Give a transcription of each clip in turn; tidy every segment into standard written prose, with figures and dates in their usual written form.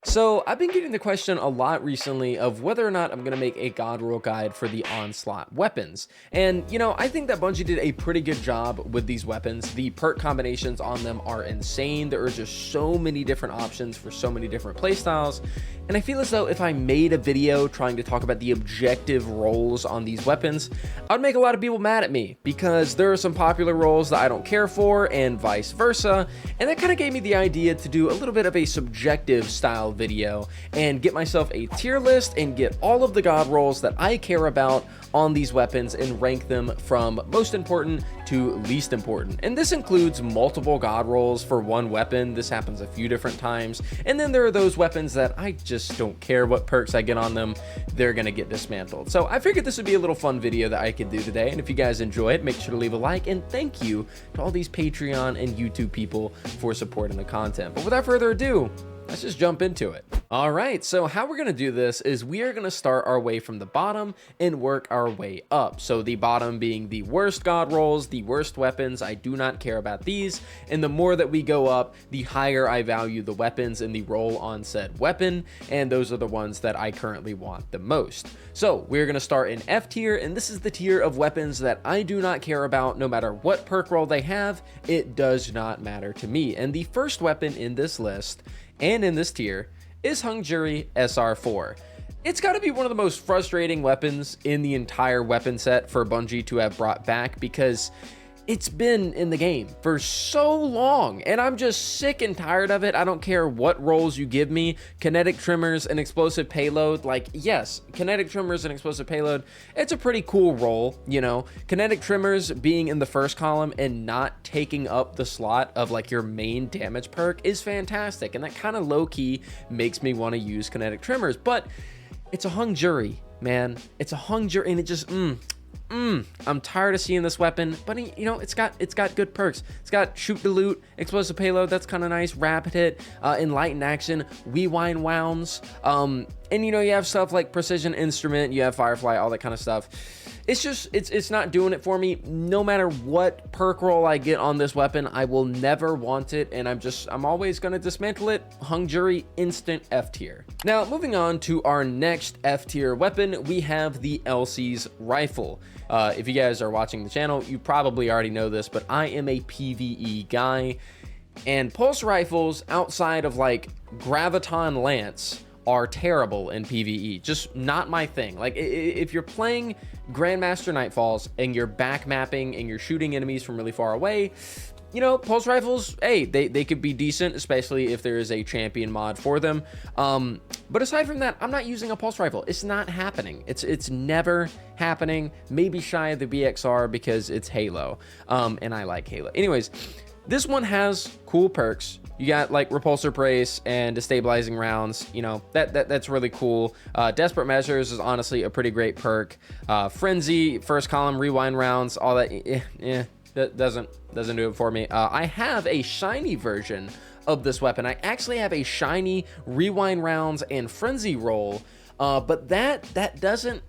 So I've been getting the question a lot recently of whether or not I'm going to make a god roll guide for the onslaught weapons. And I think that Bungie did a pretty good job with these weapons. The perk combinations on them are insane. There are just so many different options for so many different playstyles. And I feel as though if I made a video trying to talk about the objective rolls on these weapons, I'd make a lot of people mad at me because there are some popular rolls that I don't care for and vice versa. And that kind of gave me the idea to do a little bit of a subjective style video and get myself a tier list and get all of the god rolls that I care about on these weapons and rank them from most important to least important. And this includes multiple god rolls for one weapon. This happens a few different times. And then there are those weapons that I just don't care what perks I get on them, they're gonna get dismantled. So I figured this would be a little fun video that I could do today. And if you guys enjoy it, make sure to leave a like, and thank you to all these Patreon and YouTube people for supporting the content. But without further ado, let's just jump into it. All right, so how we're gonna do this is we are gonna start our way from the bottom and work our way up. So the bottom being the worst god rolls, the worst weapons, I do not care about these. And the more that we go up, the higher I value the weapons and the roll on said weapon. And those are the ones that I currently want the most. So we're gonna start in F tier, and this is the tier of weapons that I do not care about no matter what perk roll they have. It does not matter to me. And the first weapon in this list and in this tier is 𝗁𝗔𝗔𝗠𝗃 SR4. It's got to be one of the most frustrating weapons in the entire weapon set for Bungie to have brought back, because it's been in the game for so long and I'm just sick and tired of it. I don't care what rolls you give me. Kinetic trimmers and explosive payload, like, yes, kinetic trimmers and explosive payload, it's a pretty cool roll, Kinetic trimmers being in the first column and not taking up the slot of like your main damage perk is fantastic, and that kind of low-key makes me want to use kinetic trimmers. But it's a 𝗁𝗔𝗔𝗠𝗃, man. It's a 𝗁𝗔𝗔𝗠𝗃, and it just I'm tired of seeing this weapon, but it's got good perks. It's got shoot to loot, explosive payload, that's kind of nice, rapid hit, enlightened action, 𝗬𝗏𝗏, and you have stuff like precision instrument, you have firefly, all that kind of stuff. It's just it's not doing it for me. No matter what perk roll I get on this weapon, I will never want it, and I'm always going to dismantle it. 𝗁𝗔𝗔𝗠𝗃, instant F tier. Now moving on to our next F tier weapon, we have the 𝗹𝐶's rifle. If you guys are watching the channel, you probably already know this, but I am a PvE guy, and pulse rifles outside of like Graviton Lance are terrible in PvE. Just not my thing. Like, if you're playing Grandmaster Nightfalls and you're back mapping and you're shooting enemies from really far away, pulse rifles, hey, they could be decent, especially if there is a champion mod for them. But aside from that, I'm not using a pulse rifle. It's not happening. It's never happening. Maybe shy of the BXR because it's Halo, and I like Halo. Anyways, this one has cool perks. You got like repulsor brace and destabilizing rounds. That's really cool. Desperate measures is honestly a pretty great perk. Frenzy, first column, rewind rounds, all that. That doesn't do it for me. I have a shiny version of this weapon. I actually have a shiny rewind rounds and frenzy roll, but that doesn't.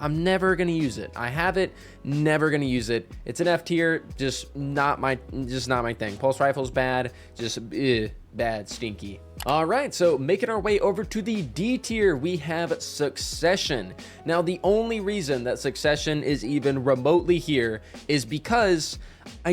I'm never gonna use it. I have it, never gonna use it. It's an F tier, just not my thing. Pulse rifle's bad, just bad, stinky. All right, so making our way over to the D tier, we have Succession. Now, the only reason that Succession is even remotely here is because I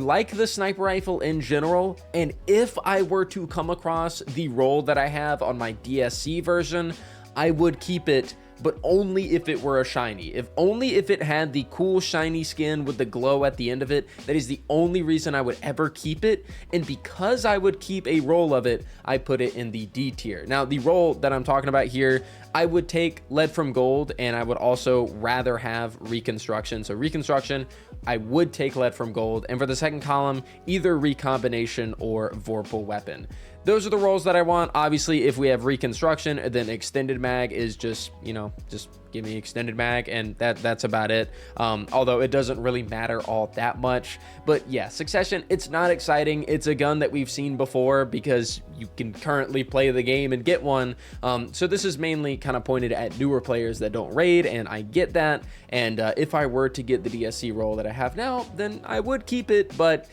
like the sniper rifle in general, and if I were to come across the roll that I have on my DSC version, I would keep it, but only if it were a shiny. Only if it had the cool shiny skin with the glow at the end of it. That is the only reason I would ever keep it. And because I would keep a roll of it, I put it in the D tier. Now, the roll that I'm talking about here, I would take Lead from Gold, and I would also rather have Reconstruction. So Reconstruction, I would take Lead from Gold. And for the second column, either Recombination or Vorpal Weapon. Those are the rolls that I want. Obviously, if we have Reconstruction, then Extended Mag is just give me Extended Mag, and that's about it. Although it doesn't really matter all that much. But yeah, Succession, it's not exciting. It's a gun that we've seen before because you can currently play the game and get one. So this is mainly kind of pointed at newer players that don't raid, and I get that. And if I were to get the DSC roll that I have now, then I would keep it, but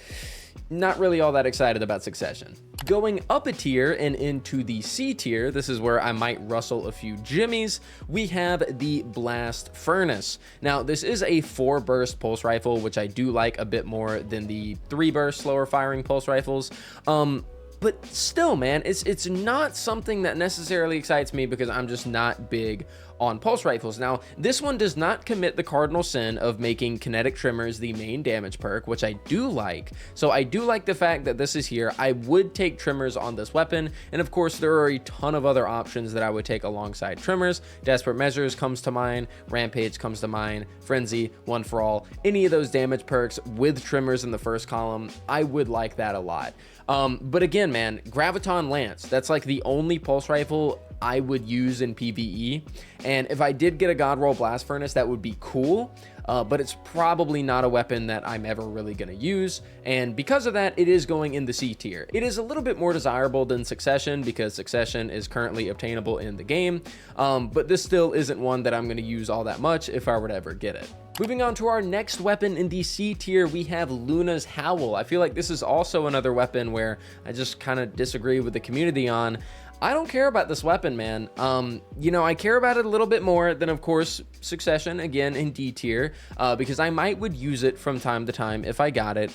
not really all that excited about Succession. Going up a tier and into the C tier, this is where I might rustle a few jimmies, we have the Blast Furnace. Now, this is a 4-burst pulse rifle, which I do like a bit more than the 3-burst slower firing pulse rifles. But still, man, it's not something that necessarily excites me because I'm just not big on pulse rifles. Now, this one does not commit the cardinal sin of making kinetic tremors the main damage perk, which I do like. So I do like the fact that this is here. I would take tremors on this weapon, and of course there are a ton of other options that I would take alongside tremors. Desperate Measures comes to mind, Rampage comes to mind, Frenzy, One for All, any of those damage perks with tremors in the first column, I would like that a lot. But again, man, Graviton Lance, that's like the only pulse rifle I would use in PvE, and if I did get a God Roll Blast Furnace, that would be cool, but it's probably not a weapon that I'm ever really going to use, and because of that, it is going in the C tier. It is a little bit more desirable than Succession because Succession is currently obtainable in the game, but this still isn't one that I'm going to use all that much if I were to ever get it. Moving on to our next weapon in the C tier, we have Luna's Howl. I feel like this is also another weapon where I just kind of disagree with the community on. I don't care about this weapon, man. You know, I care about it a little bit more than, of course, Succession, again, in D tier, because I would use it from time to time if I got it.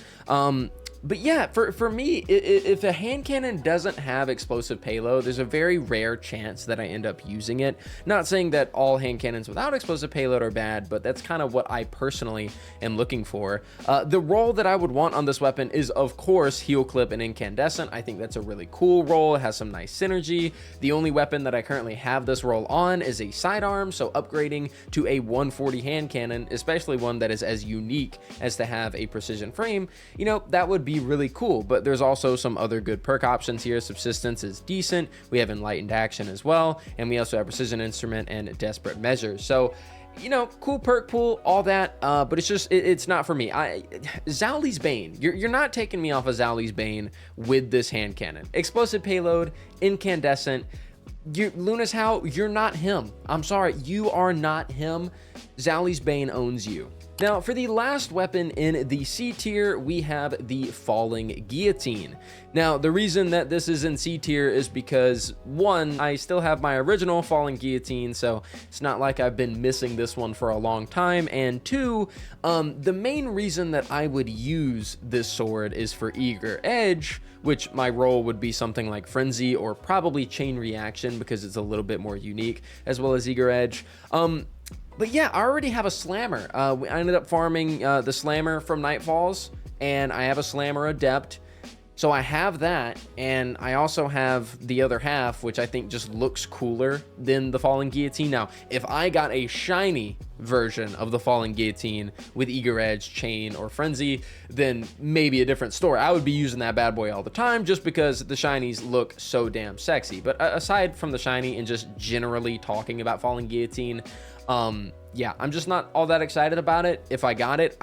But yeah, for me, if a hand cannon doesn't have explosive payload, there's a very rare chance that I end up using it. Not saying that all hand cannons without explosive payload are bad, but that's kind of what I personally am looking for. The role that I would want on this weapon is, of course, Heal Clip and Incandescent. I think that's a really cool role. It has some nice synergy. The only weapon that I currently have this role on is a sidearm, so upgrading to a 140 hand cannon, especially one that is as unique as to have a precision frame, you know, that would be really cool. But there's also some other good perk options here. Subsistence is decent. We have Enlightened Action as well, and we also have Precision Instrument and Desperate Measures. So, you know, cool perk pool, all that, but it's just, it's not for me. 𝗟𝗠𝗠's Bane, you're not taking me off of 𝗟𝗠𝗠's Bane with this hand cannon. Explosive payload, incandescent, Luna's Howl, you're not him. I'm sorry, you are not him. 𝗟𝗠𝗠's Bane owns you. Now, for the last weapon in the C tier, we have the Falling Guillotine. Now, the reason that this is in C tier is because, one, I still have my original Falling Guillotine, so it's not like I've been missing this one for a long time, and two, the main reason that I would use this sword is for Eager Edge, which my role would be something like Frenzy or probably Chain Reaction because it's a little bit more unique, as well as Eager Edge. But yeah, I already have a Slammer. I ended up farming the Slammer from Nightfalls, and I have a Slammer Adept. So I have that, and I also have the other half, which I think just looks cooler than the Falling Guillotine. Now, if I got a shiny version of the Falling Guillotine with Eager Edge, Chain, or Frenzy, then maybe a different story. I would be using that bad boy all the time just because the shinies look so damn sexy. But aside from the shiny and just generally talking about Falling Guillotine, yeah, I'm just not all that excited about it. If I got it,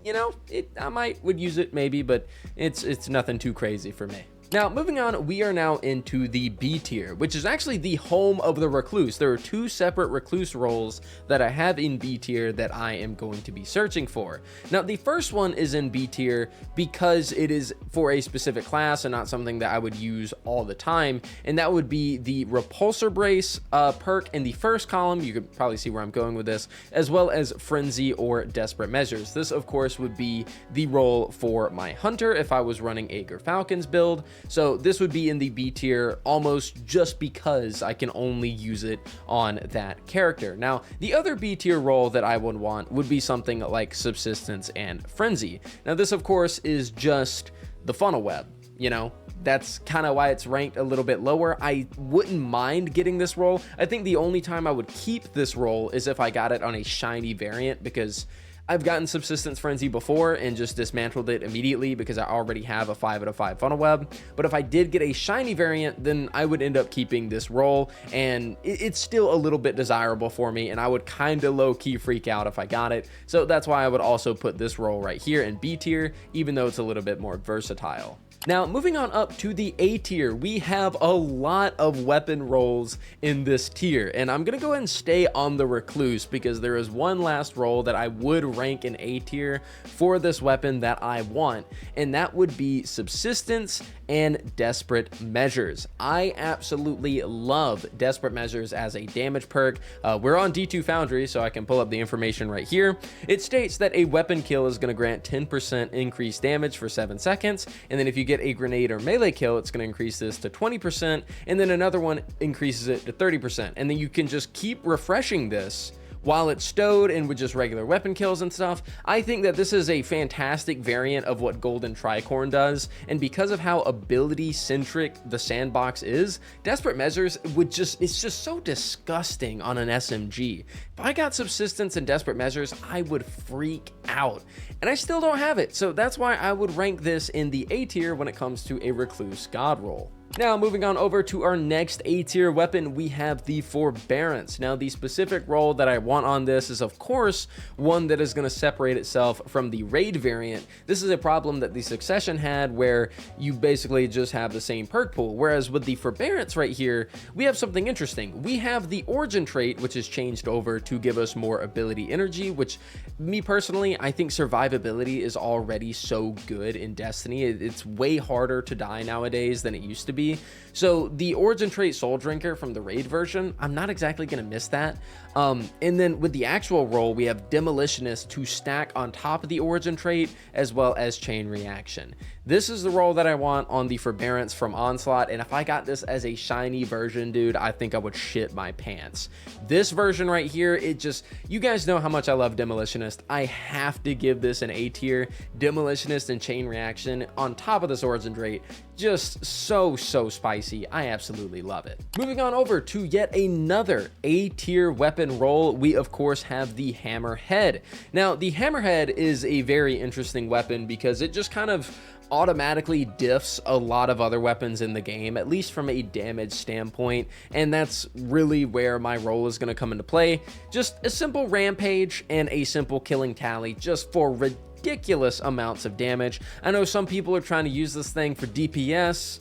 you know, I would use it maybe, but it's nothing too crazy for me. Now, moving on, we are now into the B tier, which is actually the home of the Recluse. There are two separate Recluse roles that I have in B tier that I am going to be searching for. Now, the first one is in B tier because it is for a specific class and not something that I would use all the time, and that would be the Repulsor Brace perk in the first column. You could probably see where I'm going with this, as well as Frenzy or Desperate Measures. This, of course, would be the role for my Hunter if I was running a Gerfalcon's build. So this would be in the B tier almost just because I can only use it on that character. Now, the other B tier role that I would want would be something like Subsistence and Frenzy. Now, this, of course, is just the funnel web, you know? That's kind of why it's ranked a little bit lower. I wouldn't mind getting this role. I think the only time I would keep this role is if I got it on a shiny variant, because I've gotten Subsistence Frenzy before and just dismantled it immediately because I already have a 5 out of 5 funnel web. But if I did get a shiny variant, then I would end up keeping this role, and it's still a little bit desirable for me, and I would kind of low-key freak out if I got it. So that's why I would also put this role right here in B tier, even though it's a little bit more versatile. Now, moving on up to the A tier, we have a lot of weapon rolls in this tier, and I'm gonna go ahead and stay on the Recluse because there is one last roll that I would rank in A tier for this weapon that I want, and that would be Subsistence and Desperate Measures. I absolutely love Desperate Measures as a damage perk. We're on D2 Foundry, so I can pull up the information right here. It states that a weapon kill is gonna grant 10% increased damage for 7 seconds, and then if you get a grenade or melee kill, it's going to increase this to 20%, and then another one increases it to 30%, and then you can just keep refreshing this while it's stowed and with just regular weapon kills and stuff. I think that this is a fantastic variant of what 𝗏𝗏𝗕𝗏 does, and because of how ability centric the sandbox is, Desperate Measures it's just so disgusting on an SMG. If I got Subsistence and Desperate Measures, I would freak out, and I still don't have it, so that's why I would rank this in the A tier when it comes to a Recluse God roll. Now, moving on over to our next A tier weapon, we have the Forbearance. Now, the specific role that I want on this is, of course, one that is going to separate itself from the raid variant. This is a problem that the Succession had, where you basically just have the same perk pool, whereas with the Forbearance right here, we have something interesting. We have the Origin trait, which is changed over to give us more ability energy, which, me personally, I think survivability is already so good in Destiny. It's way harder to die nowadays than it used to be. So the Origin trait Soul Drinker from the raid version, I'm not exactly going to miss that. And then with the actual role, we have Demolitionist to stack on top of the Origin trait, as well as Chain Reaction. This is the role that I want on the Forbearance from Onslaught, and if I got this as a shiny version, dude, I think I would shit my pants. This version right here, you guys know how much I love Demolitionist. I have to give this an A tier. Demolitionist and Chain Reaction on top of this Origin trait, just so spicy. I absolutely love it. Moving on over to yet another A tier weapon role, we of course have the Hammerhead. Now, the Hammerhead is a very interesting weapon because it just kind of automatically diffs a lot of other weapons in the game, at least from a damage standpoint, and that's really where my role is going to come into play. Just a simple rampage and a simple killing tally just for ridiculous amounts of damage. I know some people are trying to use this thing for DPS,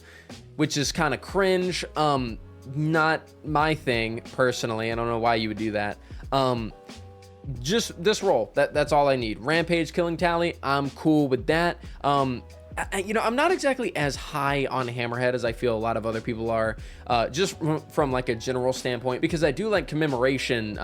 which is kind of cringe. Not my thing personally. I don't know why you would do that. Just this role, that's all I need. Rampage, killing tally, I'm cool with that. You know, I'm not exactly as high on Hammerhead as I feel a lot of other people are, just from like a general standpoint, because I do like Commemoration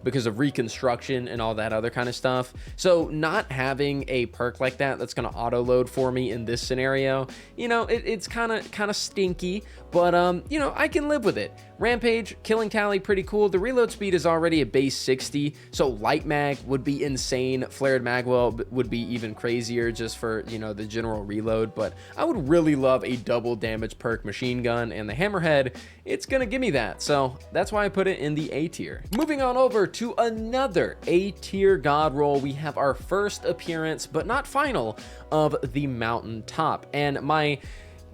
because of Reconstruction and all that other kind of stuff. So not having a perk like that that's going to auto load for me in this scenario, you know, it's kind of stinky, but you know, I can live with it. Rampage, killing tally, pretty cool. The reload speed is already a base 60, so light mag would be insane. Flared magwell would be even crazier just for, you know, the general reload, but I would really love a double damage perk machine gun, and the Hammerhead, it's gonna give me that, so that's why I put it in the A tier. Moving on over to another A tier god roll, we have our first appearance, but not final, of the Mountaintop. And my,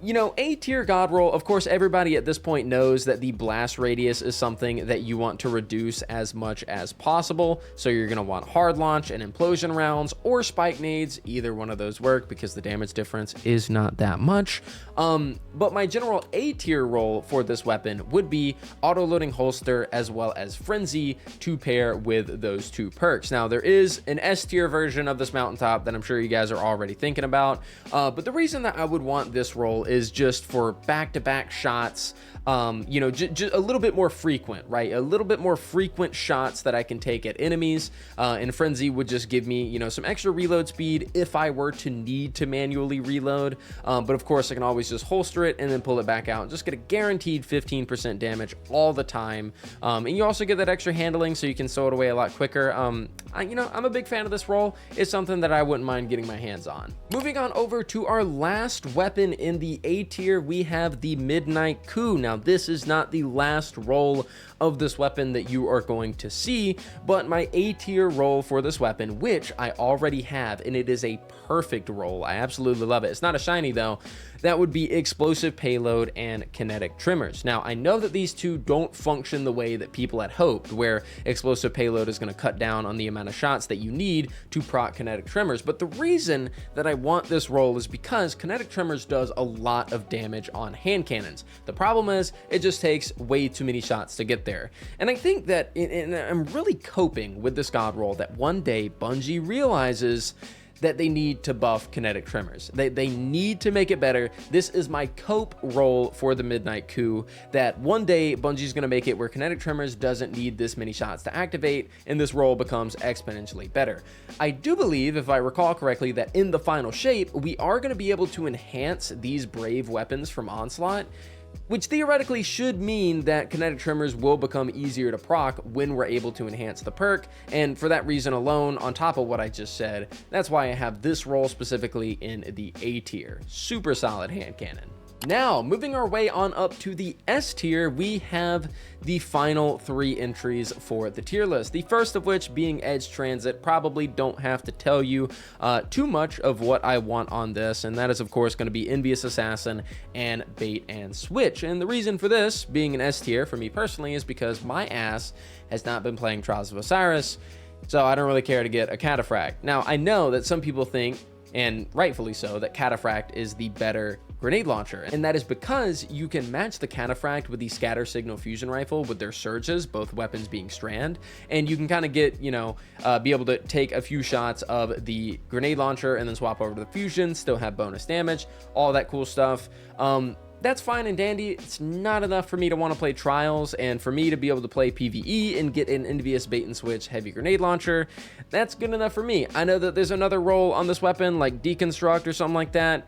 you know, A tier god roll, of course, everybody at this point knows that the blast radius is something that you want to reduce as much as possible. So you're going to want hard launch and implosion rounds or spike nades. Either one of those work because the damage difference is not that much. But my general A tier roll for this weapon would be auto loading holster as well as frenzy to pair with those two perks. Now there is an S tier version of this Mountaintop that I'm sure you guys are already thinking about. But the reason that I would want this roll is just for back-to-back shots, you know, a little bit more frequent, right? A little bit more frequent shots that I can take at enemies, and Frenzy would just give me, you know, some extra reload speed if I were to need to manually reload, but of course I can always just holster it and then pull it back out and just get a guaranteed 15% damage all the time, and you also get that extra handling so you can stow it away a lot quicker. You know, I'm a big fan of this roll. It's something that I wouldn't mind getting my hands on. Moving on over to our last weapon in the A tier, we have the Midnight Coup. Now, this is not the last roll of this weapon that you are going to see, but my A tier roll for this weapon, which I already have, and it is a perfect roll. I absolutely love it. It's not a shiny though. that would be explosive payload and kinetic tremors. Now, I know that these two don't function the way that people had hoped, where explosive payload is going to cut down on the amount of shots that you need to proc kinetic tremors. But the reason that I want this role is because kinetic tremors does a lot of damage on hand cannons. The problem is it just takes way too many shots to get there. And I think that I'm really coping with this god roll that one day Bungie realizes that they need to buff kinetic tremors. They need to make it better. This is my cope role for the Midnight Coup, that one day Bungie's gonna make it where kinetic tremors doesn't need this many shots to activate, and this role becomes exponentially better. I do believe, if I recall correctly, that in the final shape, we are gonna be able to enhance these brave weapons from Onslaught, which theoretically should mean that kinetic tremors will become easier to proc when we're able to enhance the perk. And for that reason alone, on top of what I just said, that's why I have this role specifically in the A tier. Super solid hand cannon. Now, moving our way on up to the S tier, we have the final 3 entries for the tier list. The first of which being Edge Transit. Probably don't have to tell you too much of what I want on this, and that is of course going to be Envious Assassin and Bait and Switch. And the reason for this being an S tier for me personally is because my ass has not been playing Trials of Osiris, so I don't really care to get a Cataphract. Now, I know that some people think, and rightfully so, that Cataphract is the better grenade launcher, and that is because you can match the Cataphract with the Scatter Signal Fusion Rifle with their surges, both weapons being strand, and you can kind of get, be able to take a few shots of the grenade launcher and then swap over to the fusion, still have bonus damage, all that cool stuff. That's fine and dandy. It's not enough for me to want to play Trials, and for me to be able to play PvE and get an Envious Bait and Switch heavy grenade launcher, that's good enough for me. I know that there's another role on this weapon, like Deconstruct or something like that.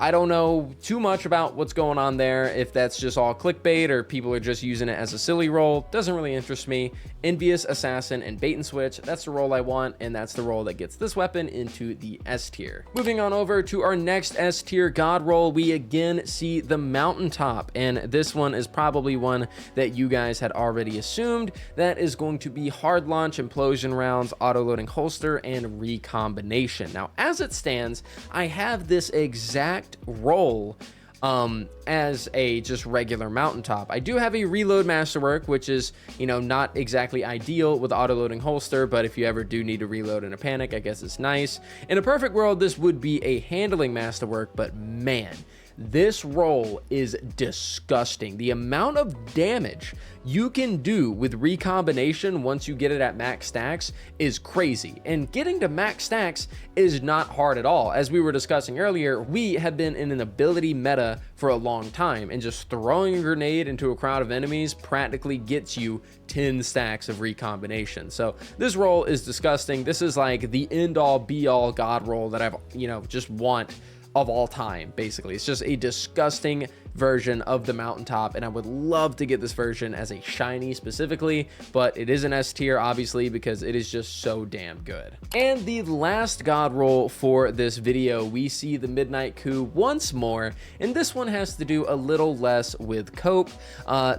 I don't know too much about what's going on there, if that's just all clickbait or people are just using it as a silly role. Doesn't really interest me. Envious Assassin and Bait and Switch, that's the role I want, and that's the role that gets this weapon into the S tier. Moving on over to our next S tier god role, we again see the Mountaintop, and this one is probably one that you guys had already assumed. That is going to be Hard Launch, Implosion Rounds, Auto-Loading Holster, and Recombination. Now, as it stands, I have this exact role as a just regular Mountaintop. I do have a Reload Masterwork, which is, not exactly ideal with auto-loading holster, but if you ever do need to reload in a panic, I guess it's nice. In a perfect world, this would be a Handling Masterwork, but man, this role is disgusting. The amount of damage you can do with Recombination once you get it at max stacks is crazy, and getting to max stacks is not hard at all. As we were discussing earlier, we have been in an ability meta for a long time, and just throwing a grenade into a crowd of enemies practically gets you 10 stacks of Recombination. So this role is disgusting. This is like the end-all be-all god role that I've just want of all time. Basically, it's just a disgusting version of the Mountaintop, and I would love to get this version as a shiny specifically, but it is an S tier obviously because it is just so damn good. And the last god roll for this video, we see the Midnight Coup once more, and this one has to do a little less with cope.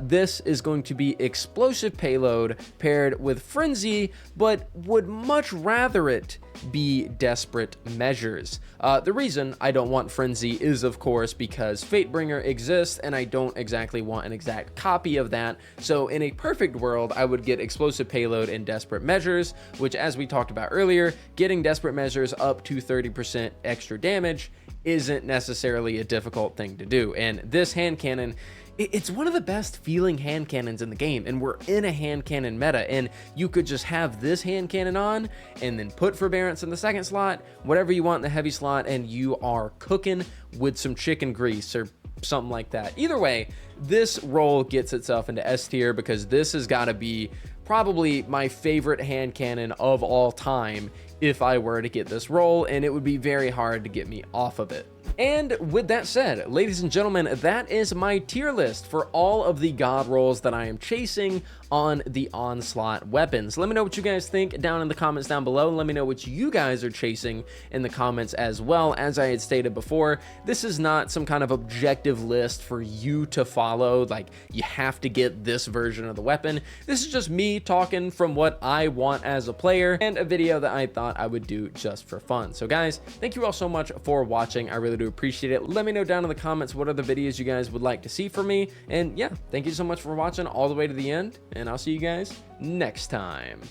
This is going to be Explosive Payload paired with Frenzy, but would much rather it be Desperate Measures. The reason I don't want Frenzy is of course because Fatebringer exists, and I don't exactly want an exact copy of that. So in a perfect world, I would get Explosive Payload and Desperate Measures, which, as we talked about earlier, getting Desperate Measures up to 30% extra damage isn't necessarily a difficult thing to do. And this hand cannon, it's one of the best feeling hand cannons in the game, and we're in a hand cannon meta, and you could just have this hand cannon on and then put Forbearance in the second slot, whatever you want in the heavy slot, and you are cooking with some chicken grease or something like that. Either way, this role gets itself into S tier because this has got to be probably my favorite hand cannon of all time if I were to get this role, and it would be very hard to get me off of it. And with that said, ladies and gentlemen, that is my tier list for all of the god rolls that I am chasing on the Onslaught weapons. Let me know what you guys think down in the comments down below. Let me know what you guys are chasing in the comments as well. As I had stated before, this is not some kind of objective list for you to follow, like you have to get this version of the weapon. This is just me talking from what I want as a player, and a video that I thought I would do just for fun. So guys, thank you all so much for watching. I really do do appreciate it. Let me know down in the comments what other videos you guys would like to see from me. And yeah, thank you so much for watching all the way to the end, and I'll see you guys next time.